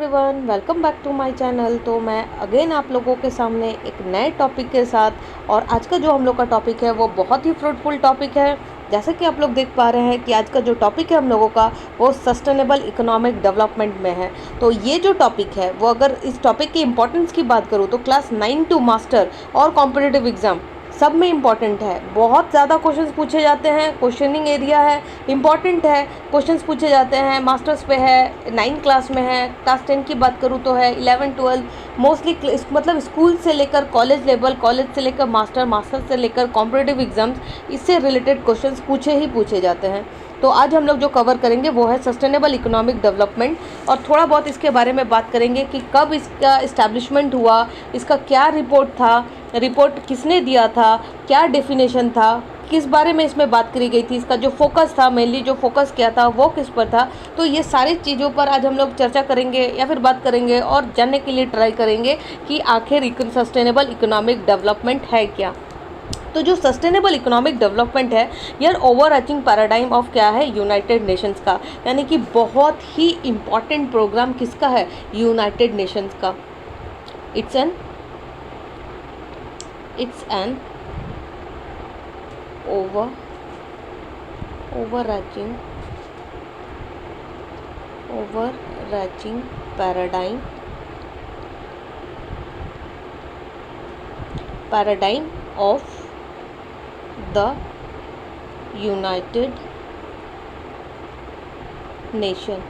Everyone, welcome back to my channel. तो मैं again आप लोगों के सामने एक नए टॉपिक के साथ, और आज का जो हम लोग का टॉपिक है वो बहुत ही फ्रूटफुल टॉपिक है। जैसे कि आप लोग देख पा रहे हैं कि आज का जो टॉपिक है हम लोगों का वो सस्टेनेबल इकोनॉमिक डेवलपमेंट में है। तो ये जो टॉपिक है वो, अगर इस टॉपिक की इंपॉर्टेंस की बात करूँ तो क्लास 9 टू मास्टर और कॉम्पिटिटिव एग्ज़ाम सब में इम्पॉर्टेंट है। बहुत ज़्यादा क्वेश्चंस पूछे जाते हैं, क्वेश्चनिंग एरिया है, इम्पॉर्टेंट है, क्वेश्चंस पूछे जाते हैं। मास्टर्स पे है, 9 क्लास में है, क्लास 10 की बात करूँ तो है, 11 12 मोस्टली मतलब स्कूल से लेकर कॉलेज लेवल, कॉलेज से लेकर मास्टर, मास्टर से लेकर कॉम्पिटिटिव एग्जाम्स, इससे रिलेटेड क्वेश्चंस पूछे ही पूछे जाते हैं। तो आज हम लोग जो कवर करेंगे वो है सस्टेनेबल इकोनॉमिक डेवलपमेंट, और थोड़ा बहुत इसके बारे में बात करेंगे कि कब इसका इस्टेब्लिशमेंट हुआ, इसका क्या रिपोर्ट था, रिपोर्ट किसने दिया था, क्या डेफिनेशन था, किस बारे में इसमें बात करी गई थी, इसका जो फोकस था, मेनली जो फोकस किया था वो किस पर था। तो ये सारी चीज़ों पर आज हम लोग चर्चा करेंगे या फिर बात करेंगे और जानने के लिए ट्राई करेंगे कि आखिर सस्टेनेबल इकोनॉमिक डेवलपमेंट है क्या। तो जो सस्टेनेबल इकोनॉमिक डेवलपमेंट है, यार ओवर अर्चिंग पैराडाइम ऑफ क्या है, यूनाइटेड नेशंस का, यानी कि बहुत ही इम्पॉर्टेंट प्रोग्राम किसका है, यूनाइटेड नेशंस का। It's an overarching paradigm of the United nation.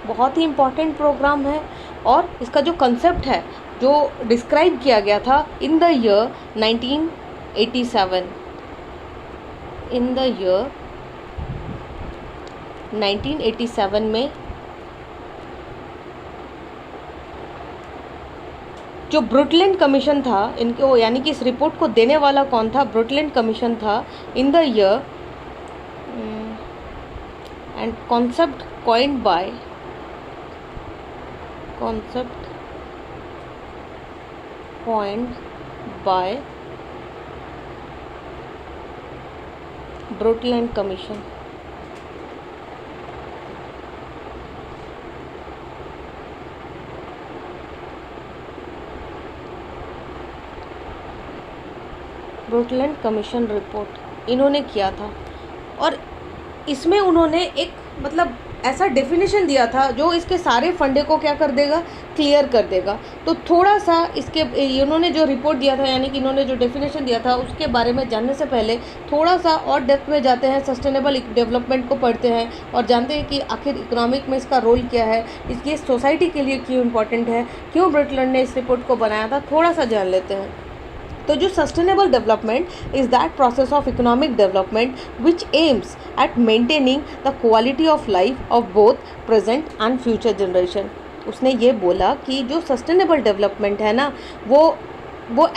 बहुत ही इम्पॉर्टेंट प्रोग्राम है, और इसका जो कंसेप्ट है जो डिस्क्राइब किया गया था in the year 1987, in the year 1987 में जो ब्रुटलैंड कमीशन था इनको, यानी कि इस रिपोर्ट को देने वाला कौन था, ब्रुटलैंड कमीशन था। In the year and concept coined by Brundtland commission. Brundtland commission report इन्होंने किया था, और इसमें उन्होंने एक मतलब ऐसा डेफिनेशन दिया था जो इसके सारे फंडे को क्या कर देगा, क्लियर कर देगा। तो थोड़ा सा इसके इन्होंने जो रिपोर्ट दिया था, यानी कि इन्होंने जो डेफिनेशन दिया था उसके बारे में जानने से पहले थोड़ा सा और डेप्थ में जाते हैं, सस्टेनेबल डेवलपमेंट को पढ़ते हैं और जानते हैं कि आखिर इकोनॉमिक में इसका रोल क्या है, इसकी सोसाइटी के लिए क्यों इम्पोर्टेंट है, क्यों ब्रुटलैंड ने इस रिपोर्ट को बनाया था, थोड़ा सा जान लेते हैं। तो जो sustainable development is that process of economic development which aims at maintaining the quality of life of both present and future generation. उसने ये बोला कि जो सस्टेनेबल डेवलपमेंट है ना, वो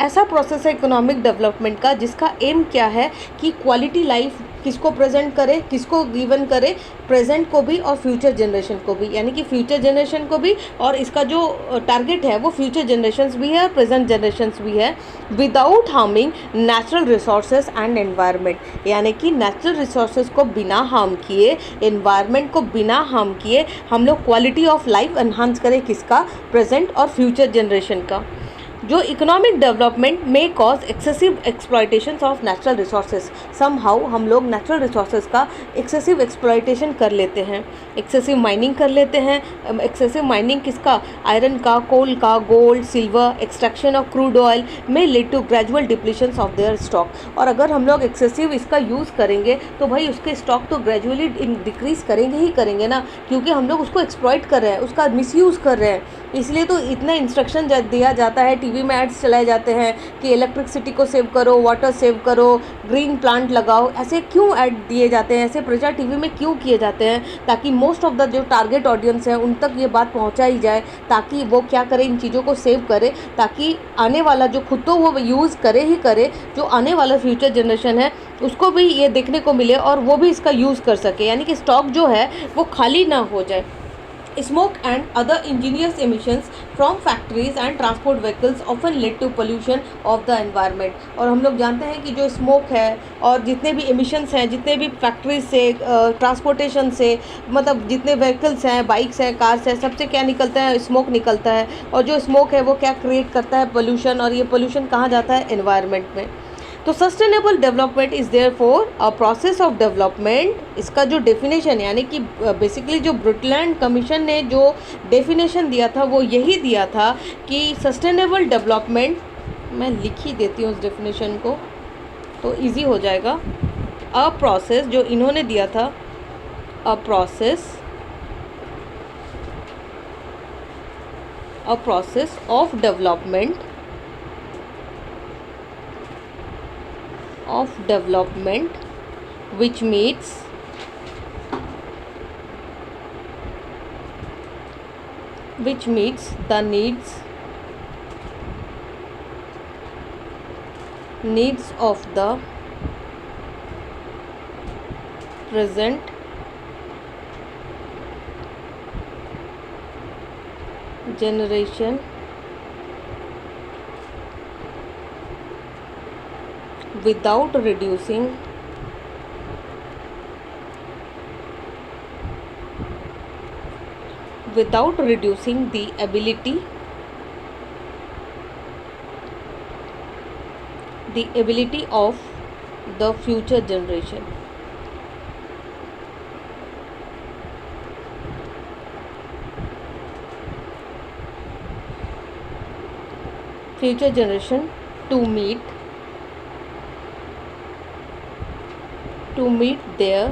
ऐसा प्रोसेस है इकोनॉमिक डेवलपमेंट का जिसका एम क्या है कि क्वालिटी लाइफ किसको प्रेजेंट करे, किसको गिवन करे, प्रेजेंट को भी और फ्यूचर जनरेशन को भी, यानी कि फ्यूचर जनरेशन को भी, और इसका जो टारगेट है वो फ्यूचर जनरेशन्स भी है और प्रेजेंट जनरेशन्स भी है, without harming natural resources and environment. यानी कि नेचुरल रिसोर्सेज को बिना हार्म किए, एनवायरनमेंट को बिना हार्म किए हम लोग क्वालिटी ऑफ लाइफ एनहांस करें, किसका, प्रेजेंट और फ्यूचर जनरेशन का। जो इकोनॉमिक डेवलपमेंट में cause excessive exploitation of natural resources, somehow हम लोग नेचुरल रिसोर्सेज का एक्सेसिव एक्सप्लॉयटेशन कर लेते हैं, एक्सेसिव माइनिंग कर लेते हैं। एक्सेसिव माइनिंग किसका, आयरन का, कोल का, gold, silver, extraction of crude oil में lead to gradual depletion of their stock. और अगर हम लोग एक्सेसिव इसका यूज़ करेंगे तो भाई उसके स्टॉक तो ग्रेजुअली डिक्रीज़ करेंगे ही करेंगे ना, क्योंकि हम लोग उसको एक्सप्लॉइट कर रहे हैं, उसका मिसयूज़ कर रहे हैं। इसलिए तो इतना इंस्ट्रक्शन दिया जाता है, टीवी में एड्स चलाए जाते हैं कि इलेक्ट्रिसिटी को सेव करो, वाटर सेव करो, ग्रीन प्लांट लगाओ। ऐसे क्यों ऐड दिए जाते हैं, ऐसे प्रचार टीवी में क्यों किए जाते हैं, ताकि मोस्ट ऑफ द जो टारगेट ऑडियंस है उन तक ये बात पहुंचाई जाए, ताकि वो क्या करें, इन चीज़ों को सेव करे, ताकि आने वाला जो खुद तो वो यूज़ करे ही करे, जो आने वाला फ्यूचर जनरेशन है उसको भी ये देखने को मिले और वो भी इसका यूज़ कर सके, यानी कि स्टॉक जो है वो खाली ना हो जाए। Smoke and other injurious emissions from factories and transport vehicles often lead to pollution of the environment। और हम लोग जानते हैं कि जो स्मोक है और जितने भी emissions हैं, जितने भी फैक्ट्रीज से, ट्रांसपोर्टेशन से, मतलब जितने व्हीकल्स हैं, बाइक्स हैं, कार्स हैं, सबसे क्या निकलता है? स्मोक निकलता है। और जो स्मोक है वो क्या क्रिएट करता है? पोल्यूशन। और ये पोल्यूशन कहाँ जाता है? एनवायरनमेंट में। तो sustainable development is there for a process of development. इसका जो डेफिनेशन यानी कि बेसिकली जो ब्रुटलैंड कमीशन ने जो डेफिनेशन दिया था वो यही दिया था कि सस्टेनेबल डेवलपमेंट, मैं लिख ही देती हूँ उस डेफिनेशन को तो इजी हो जाएगा। अ प्रोसेस जो इन्होंने दिया था, अ process of development which meets the needs of the present generation without reducing the ability of the future generation। to meet their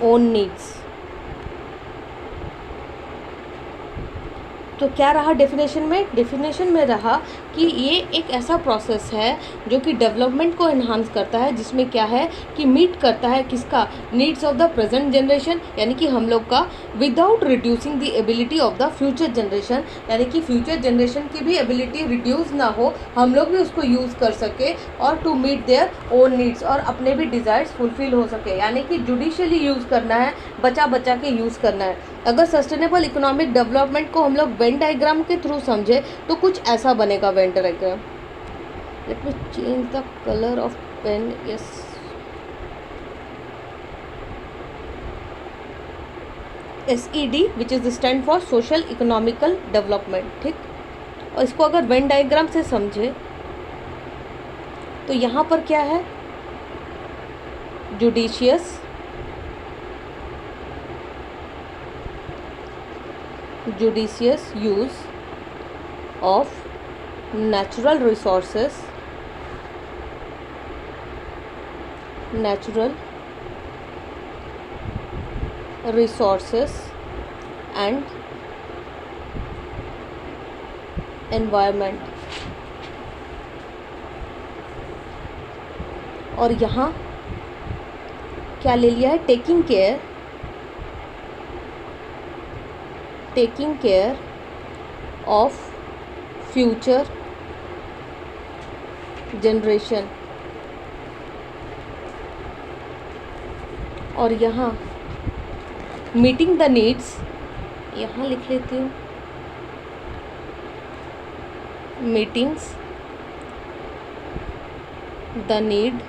own needs। तो क्या रहा डेफिनेशन में रहा कि ये एक ऐसा प्रोसेस है जो कि डेवलपमेंट को इन्हांस करता है, जिसमें क्या है कि मीट करता है किसका? Needs of the present generation, यानी कि हम लोग का, without reducing the ability of the future generation, यानी कि फ्यूचर जनरेशन की भी एबिलिटी रिड्यूस ना हो, हम लोग भी उसको यूज़ कर सके, और to meet their own needs, और अपने भी डिज़ायर्स फुलफिल हो सके, यानी कि जुडिशियली यूज़ करना है, बचा के यूज़ करना है। अगर सस्टेनेबल इकोनॉमिक डेवलपमेंट को हम लोग वेन डायग्राम के थ्रू समझे तो कुछ ऐसा बनेगा Venn diagram. Let me change the colour of pen. Yes, SED which is stand for social economical development, ठीक। और इसको अगर वेन डायग्राम से समझे तो यहाँ पर क्या है? Judicious use of natural resources and environment। और यहाँ क्या ले लिया है? Taking care of future generation. और यहाँ मीटिंग द नीड्स, यहाँ लिख लेती हूँ, meetings the need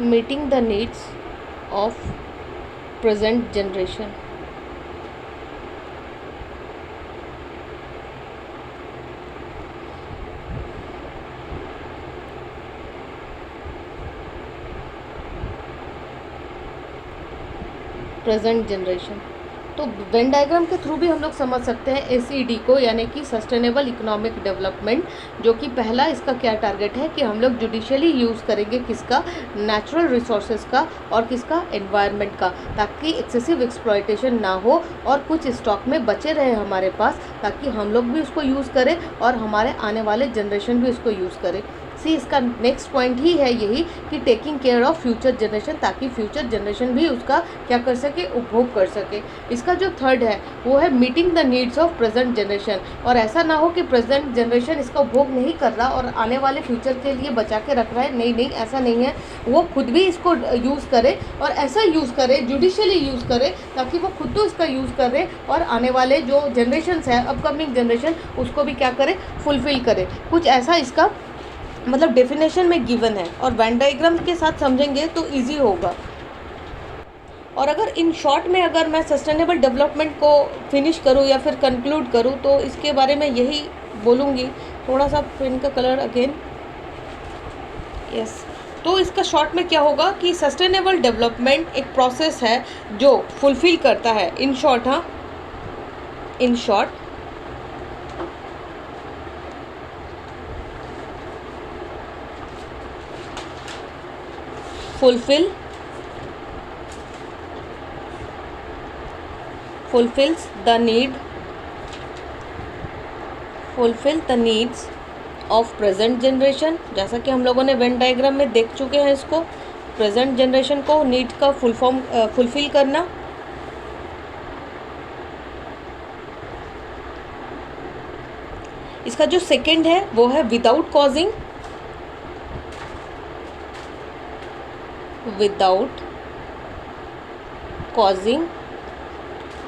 meeting the needs of present generation। Present generation. तो वेन डायग्राम के थ्रू भी हम लोग समझ सकते हैं SED को, यानी कि सस्टेनेबल इकोनॉमिक डेवलपमेंट, जो कि पहला इसका क्या टारगेट है कि हम लोग जुडिशियली यूज़ करेंगे किसका? नेचुरल रिसोर्सेज का और किसका? एनवायरनमेंट का, ताकि एक्सेसिव एक्सप्लॉयटेशन ना हो और कुछ स्टॉक में बचे रहे हमारे पास, ताकि हम लोग भी उसको यूज़ करें और हमारे आने वाले जनरेशन भी उसको यूज़ करें। सी इसका नेक्स्ट पॉइंट ही है यही कि taking care of future generation, ताकि फ्यूचर जनरेशन भी उसका क्या कर सके, उपभोग कर सके। इसका जो थर्ड है वो है meeting the needs of present generation, और ऐसा ना हो कि प्रेजेंट जनरेशन इसका उपभोग नहीं कर रहा और आने वाले फ्यूचर के लिए बचा के रख रहा है। नहीं नहीं, ऐसा नहीं है, वो खुद भी इसको यूज़ करे और ऐसा यूज़ करे, जुडिशली यूज़ करे, ताकि वो खुद तो इसका यूज़ करे और आने वाले जो जनरेशन्स है, अपकमिंग जनरेशन, उसको भी क्या करे, फुलफ़िल करे। कुछ ऐसा इसका मतलब डेफिनेशन में गिवन है, और वेन डायग्राम के साथ समझेंगे तो ईजी होगा। और अगर इन शॉर्ट में अगर मैं सस्टेनेबल डेवलपमेंट को फिनिश करूँ या फिर कंक्लूड करूँ तो इसके बारे में यही बोलूँगी। थोड़ा सा पेन का कलर अगेन, यस। तो इसका शॉर्ट में क्या होगा कि सस्टेनेबल डेवलपमेंट एक प्रोसेस है जो फुलफ़िल करता है, इन शॉर्ट, हाँ, in short fulfills the needs of present generation, जैसा कि हम लोगों ने वेन डायग्राम में देख चुके हैं इसको। प्रेजेंट जनरेशन को नीड का फुलफिल करना। इसका जो सेकंड है वो है without causing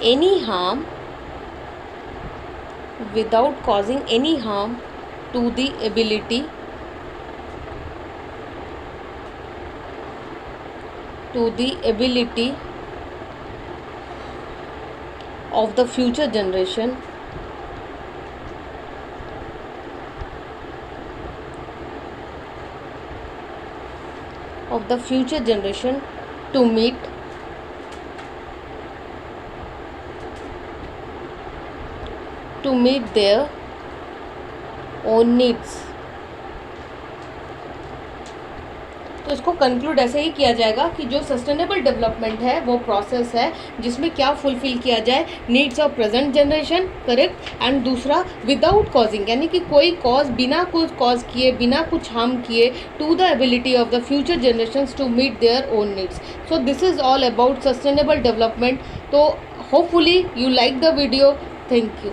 any harm to the ability of the future generation to meet their own needs। तो इसको कंक्लूड ऐसे ही किया जाएगा कि जो सस्टेनेबल डेवलपमेंट है वो प्रोसेस है जिसमें क्या फुलफिल किया जाए, needs of present generation, correct. And दूसरा विदाउट कॉजिंग, यानी कि कोई कॉज, बिना कुछ कॉज किए, बिना कुछ हार्म किए, to the ability of the future generations to meet their own needs. So this is all about sustainable development. तो hopefully you like the video. Thank you.